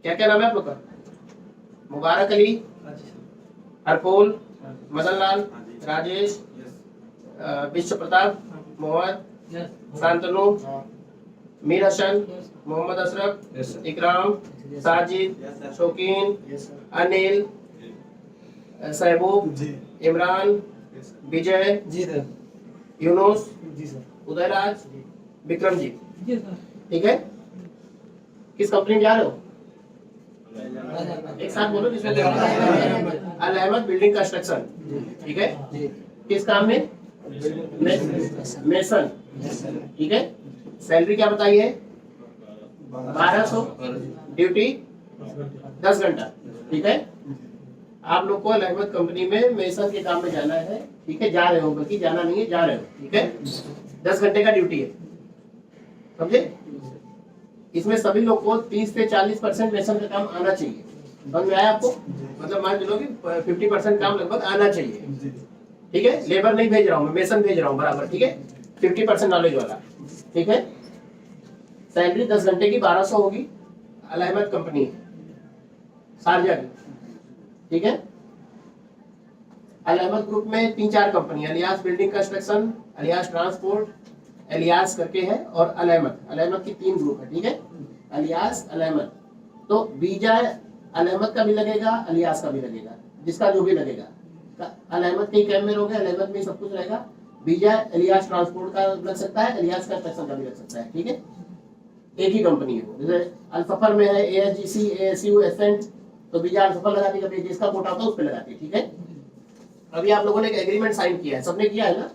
क्या क्या नाम है आप लोग का? मुबारक अली, हरफूल, मदन लाल, राजेश, विश्व प्रताप, मोहम्मद, शांतनु, मीर हसन, मोहम्मद अशरफ, इकराम, साजिद, शौकीन, अनिल, सहबूब, इमरान, विजय, यूनुस, उदयराज, विक्रम जी। ठीक है, किस कंपनी में जा रहे हो? एक साथ बोलो जिसमें अल अहमद बिल्डिंग कंस्ट्रक्शन। ठीक है, किस काम में? मेसन। ठीक है, सैलरी क्या बताई है? 1200, ड्यूटी 10 घंटा। ठीक है, आप लोग को अल अहमद कंपनी में मेसन के काम में जाना है। ठीक है, जा रहे हो, बल्कि जाना नहीं है, जा रहे हो। ठीक है, 10 घंटे का ड्यूटी है, समझे? इसमें सभी लोग को 30 से 40% मेसन का काम आना चाहिए। समझ में आया आपको? मतलब मान लो कि 50% काम लगभग आना चाहिए। ठीक है, लेबर नहीं भेज रहा हूँ मैं, मेसन भेज रहा हूँ बराबर। ठीक है, 50% नॉलेज वाला। ठीक है, सैलरी 10 घंटे की 1200 होगी। अल अहमद कंपनी है, शारजा की। ठीक है, अल अहमद ग्रुप में 3-4 company, alias building construction, alias transport, alias करके है, और अल अहमद की 3 ग्रुप है। ठीक है, अलियास, अल अहमद। तो वीजा अल अहमद का भी लगेगा, अलियास का भी लगेगा, जिसका जो भी लगेगा। अल अहमद के कैम्प में रहोगे, अल अहमद में सब कुछ रहेगा। वीजा अलियास ट्रांसपोर्ट का लग सकता है, अलियास कंस्ट्रक्शन का भी लग सकता है। ठीक है, एक ही कंपनी है। जैसे अल सफर में है ASGC, ASU, एसेंट, तो वीजा अल सफर लगाती है, जिसका कोटा होता है उस पर लगाती है। ठीक है, अभी आप लोगों ने एक एग्रीमेंट साइन किया है, सबने किया है ना?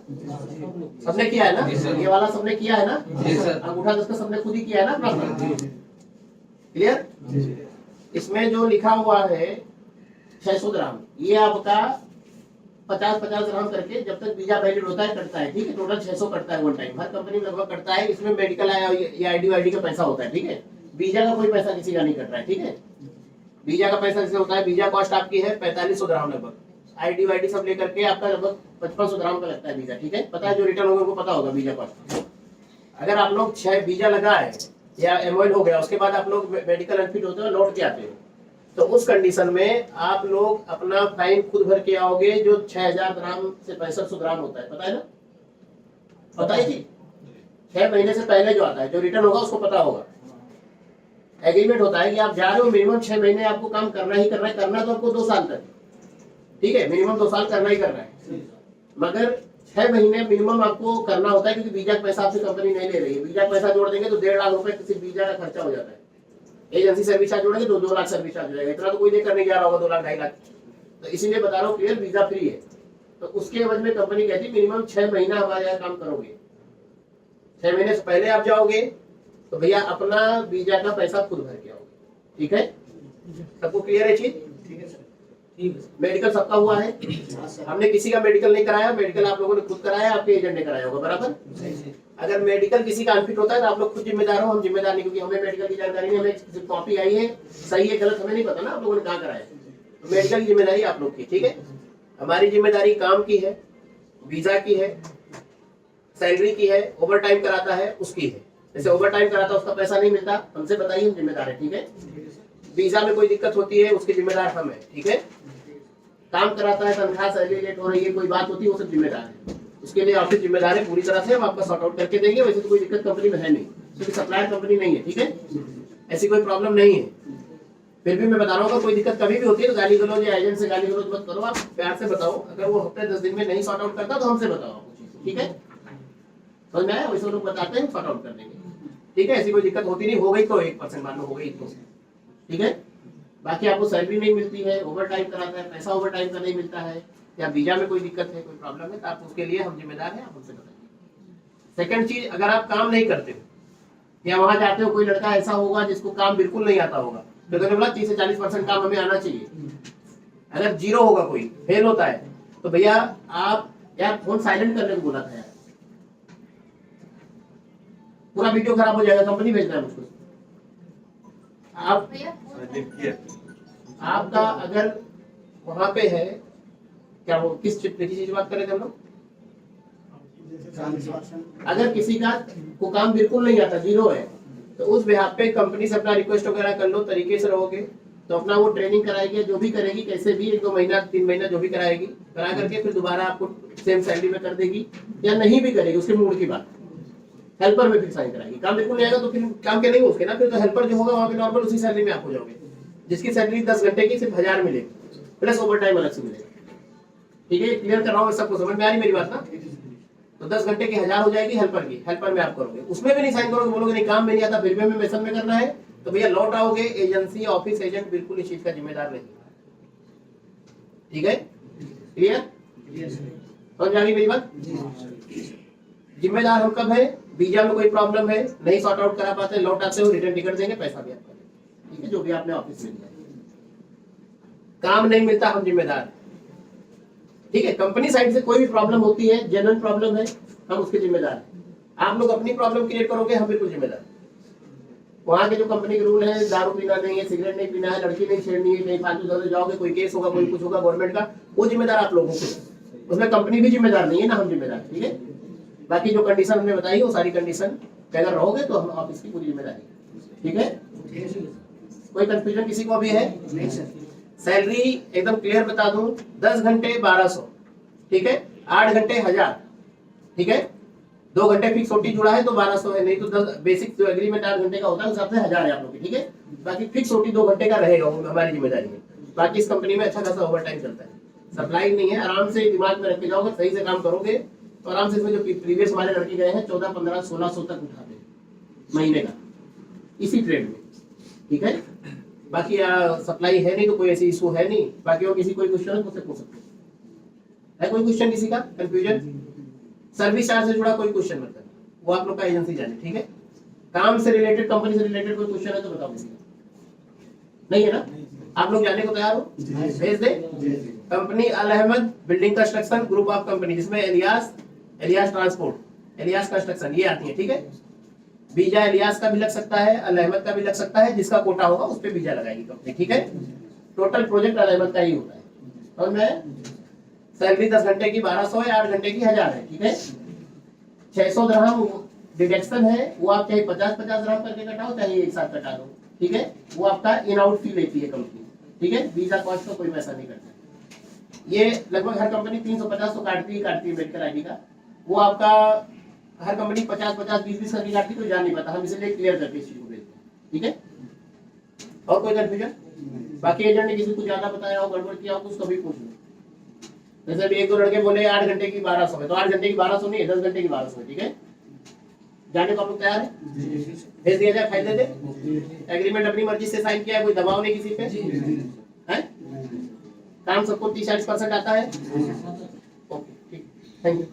सबने किया है ना? ये वाला सबने किया है ना? अंगूठा दस्तखत सबने खुद ही किया है ना? क्लियर? इसमें जो लिखा हुआ है 600 ग्राम, ये आपका 50-50 ग्राम करके जब तक वीजा वैलिड होता है कटता है। ठीक है, टोटल 600 कटता है वन टाइम, हर कंपनी में लगभग कटता है। इसमें मेडिकल या ID का पैसा होता है। ठीक है, वीजा का कोई पैसा किसी का नहीं कट रहा है। ठीक है, वीजा का पैसा किसी होता है? वीजा कॉस्ट आपकी है 4500 ग्राम लगभग, ID सब लेकर के आपका लगभग 5500 ग्राम का लगता है वीजा। ठीक है, पता है, जो रिटर्न होगा उनको पता होगा वीजा कॉस्ट। अगर आप लोग 6 वीजा लगा है या MOL हो गया, उसके बाद आप लोग मेडिकल अनफिट होते हो, लौट के आते हो, तो उस कंडीशन में आप लोग अपना फाइन खुद भर के आओगे, जो 6000 ग्राम से 6500 ग्राम होता है। पता है ना? पता है जी, 6 महीने से पहले जो आता है, जो रिटर्न होगा उसको पता होगा। एग्रीमेंट होता है कि आप जा रहे हो, मिनिमम 6 महीने आपको काम करना ही करना है, करना तो आपको 2 साल तक। ठीक है, मिनिमम 2 साल करना ही करना है, मगर 6 महीने मिनिमम आपको करना होता है, क्योंकि वीजा का पैसा आपसे कंपनी नहीं ले रही है। वीजा का पैसा जोड़ देंगे तो 1.5 लाख रुपए किसी वीजा का खर्चा हो जाता है। एजेंसी सर्विस चार्ज जोड़ेंगे तो 2 लाख सर्विस चार्ज हो जाएगा। इतना तो कोई नहीं करने जा रहा होगा 2 लाख 2.5 लाख। तो इसीलिए बता रहा हूँ क्लियर, वीजा फ्री है। तो उसके एवज में कंपनी कहती है मिनिमम 6 महीना हमारे यहाँ काम करोगे। 6 महीने से पहले आप जाओगे तो भैया अपना वीजा का पैसा खुद भर के आओगे। ठीक है, सबको क्लियर है चीज? ठीक है सर। मेडिकल सबका हुआ है, हमने किसी का मेडिकल नहीं कराया, मेडिकल आप लोगों ने खुद कराया, आपके एजेंट ने कराया होगा, बराबर? अगर मेडिकल किसी का अनफिट होता है तो आप लोग खुद जिम्मेदार हो, हम जिम्मेदार नहीं, क्योंकि हमें मेडिकल की जानकारी नहीं, हमें कॉपी आई है, सही है गलत हमें नहीं पता ना आप लोगों ने कहाँ कराया। तो मेडिकल की जिम्मेदारी आप लोग की। ठीक है, हमारी जिम्मेदारी काम की है, वीजा की है, सैलरी की है, ओवर टाइम कराता है उसकी है। जैसे ओवर टाइम कराता है उसका पैसा नहीं मिलता, हमसे बताइए, हम जिम्मेदार है। ठीक है, वीजा में कोई दिक्कत होती है उसके जिम्मेदार हम है। ठीक है, काम कराता है, तनख्वाह सैलरी लेट हो रही है, कोई बात होती है, वो सब जिम्मेदार है, उसके लिए आपकी जिम्मेदारी पूरी तरह से हम आपका सॉर्ट आउट करके देंगे। वैसे तो कोई दिक्कत कंपनी में है नहीं, क्योंकि सप्लायर कंपनी नहीं है। ठीक है, ऐसी कोई प्रॉब्लम नहीं है। फिर भी मैं बता रहा हूँ, कोई दिक्कत कभी भी होती है तो गाली गलौज या एजेंट से गाली गलौज मत करो, आप प्यार से बताओ। अगर वो हफ्ते 10 दिन में नहीं सॉर्ट आउट करता तो हमसे बताओ। ठीक है, समझ में आया? वैसे लोग बताते हैं, सॉर्ट आउट कर देंगे। ठीक है, ऐसी कोई दिक्कत होती नहीं, हो गई तो 1% मान लो हो गई तो। ठीक है, बाकी आपको सैलरी नहीं मिलती है, ओवर टाइम कराता है, पैसा ओवर टाइम का नहीं मिलता है, या वीजा में कोई दिक्कत है, कोई प्रॉब्लम है, तो आप उसके लिए हम जिम्मेदार हैं, आप हमसे बताइए। सेकंड चीज, अगर आप काम नहीं करते हो या वहां जाते हो, कोई लड़का ऐसा होगा जिसको काम बिल्कुल नहीं आता होगा, तो मैंने बोला 30 से 40% काम हमें आना चाहिए। अगर 0 होगा, कोई फेल होता है, तो भैया आप यार फोन साइलेंट करने को बोला था यार, पूरा वीडियो खराब हो जाएगा, कंपनी भेजना है मुझको। आप आपका अगर वहां पे है, क्या वो किस चीज बात कर रहे थे हम लोग? अगर किसी का को काम बिल्कुल नहीं आता, 0 है, तो उस बिहाफ पे कंपनी से अपना रिक्वेस्ट वगैरह कर लो, तरीके से रहोगे तो अपना वो ट्रेनिंग कराएगी, जो भी करेगी कैसे भी 1-2 महीना 3 महीना जो भी कराएगी, करा करके फिर दोबारा आपको सेम सैलरी में कर देगी, या नहीं भी करेगी उसके मूड की बात। हेल्पर में फिर साइन कराएगी, काम बिल्कुल नहीं आएगा तो फिर काम के नहीं उसके ना, फिर तो हेल्पर जो होगा वहाँ पे नॉर्मल उसी सैलरी में आप हो जाओगे, जिसकी सैलरी 10 घंटे की सिर्फ 1000 मिलेगी, प्लस ओवर टाइम अलग से मिलेगा। ठीक है, क्लियर कर रहा हूँ, सबको समझ में आ रही मेरी बात ना? तो 10 घंटे की 1000 हो जाएगी हेल्पर की, हेल्पर में आप करोगे, उसमें भी नहीं साइन करोगे, बोलोगे नहीं काम में नहीं आता, फिर भी हमें मेसन में करना है, तो भैया लौट आओगे, एजेंसी ऑफिस एजेंट बिल्कुल इस चीज का जिम्मेदार नहीं। ठीक है, क्लियर? समझ आ गई मेरी बात? जिम्मेदार हम कब है? वीजा में कोई प्रॉब्लम है, नहीं सॉर्ट आउट करा पाते, लौट आते हो, रिटर्न टिकट देंगे, पैसा भी आपका। ठीक है, जो भी आपने ऑफिस में दिया, काम नहीं मिलता हम जिम्मेदार। ठीक है, कंपनी साइड से कोई भी प्रॉब्लम होती है, जेन्युइन प्रॉब्लम है, हम उसके जिम्मेदार हैं। आप लोग अपनी प्रॉब्लम क्रिएट करोगे, हम बिल्कुल जिम्मेदार। वहाँ के जो कंपनी के रूल है, दारू पीना नहीं है, सिगरेट नहीं पीना है, लड़की नहीं छेड़नी है, कहीं फालतू जगह जाओगे, कोई केस होगा, कोई कुछ होगा गवर्नमेंट का, वो जिम्मेदार आप लोगों को, उसमें कंपनी भी जिम्मेदार नहीं है ना, हम जिम्मेदार। ठीक है, बाकी जो कंडीशन हमने बताई वो सारी कंडीशन पे अगर रहोगे तो हम ऑफिस की पूरी जिम्मेदारी। ठीक है, कोई कंफ्यूजन किसी को भी है? सैलरी एकदम क्लियर बता दूं, 10 घंटे 1200, ठीक है, 8 घंटे 1000, ठीक है, 2 घंटे फिक्स ओटी जुड़ा है तो 1200 है, नहीं तो 10 बेसिक जो एग्रीमेंट 8 घंटे का होता है उस हिसाब से 1000 है आप लोग की। ठीक है, बाकी फिक्स ओटी 2 घंटे का रहेगा, हमारी जिम्मेदारी है। बाकी इस कंपनी में अच्छा खासा ओवर टाइम चलता है, सप्लाई नहीं है, आराम से दिमाग में रख के जाओगे, सही से काम करोगे तो आराम से। इसमें जो प्रीवियस हमारे लड़के गए हैं 14, 15, 1600 तक उठाते महीने का इसी ट्रेड में। ठीक है, बाकी सप्लाई है नहीं तो कोई ऐसी इशू है नहीं। बाकी और किसी कोई क्वेश्चन है मुझसे पूछ सकते हैं, कोई क्वेश्चन किसी का? कंफ्यूजन? सर्विस चार्ज से जुड़ा कोई क्वेश्चन मत करना, वो आप लोग का एजेंसी जाने। ठीक है, काम से रिलेटेड, कंपनी से रिलेटेड कोई क्वेश्चन है तो बताओ किसी का? नहीं है ना? आप लोग जाने को तैयार हो? भेज दे। Company Al Ahmad building construction group of company, जिसमें एलियास ट्रांसपोर्ट, एलियास कंस्ट्रक्शन ये आती है। ठीक है, वीजा एलियास का भी लग सकता है, अल अहमद का भी लग सकता है, जिसका कोटा होगा उस पे वीजा लगाएगी कंपनी। ठीक है, टोटल प्रोजेक्ट अल अहमद का ही होता है। और मैं सैलरी 10 घंटे की 1200 है, 8 घंटे की 1000 है। ठीक है, 600 दिरहम डिडक्शन है, वो आप चाहे 50-50 दिरहम करके कटाओ, चाहे एक साथ कटा दो। ठीक है, वो आपका इन आउट फी लेती है कंपनी। ठीक है, वीजा कॉस्ट का कोई पैसा नहीं करता। ये लगभग हर कंपनी 350 तो काटती है मेडिकल आईडी का, वो आपका हर कंपनी 50-50, 20-20 करके काटती, तो जान नहीं पाता, हम इसलिए क्लियर करके इस चीज को भेजते हैं। ठीक है, और कोई कंफ्यूजन? बाकी एजेंट ने किसी को ज्यादा बताया हो, गड़बड़ किया हो, कुछ कभी पूछ लो। जैसे अभी 1-2 लड़के बोले 8 घंटे की 1200 है, तो 8 घंटे की 1200 नहीं है, 10 घंटे की 1200 है। ठीक है, जाने को आप लोग तैयार है? भेज दिया जाए, फायदे दे। एग्रीमेंट अपनी मर्जी से साइन किया है, कोई दबाव नहीं किसी पे है। काम सबको 30-40% आता है। ओके, ठीक, थैंक यू।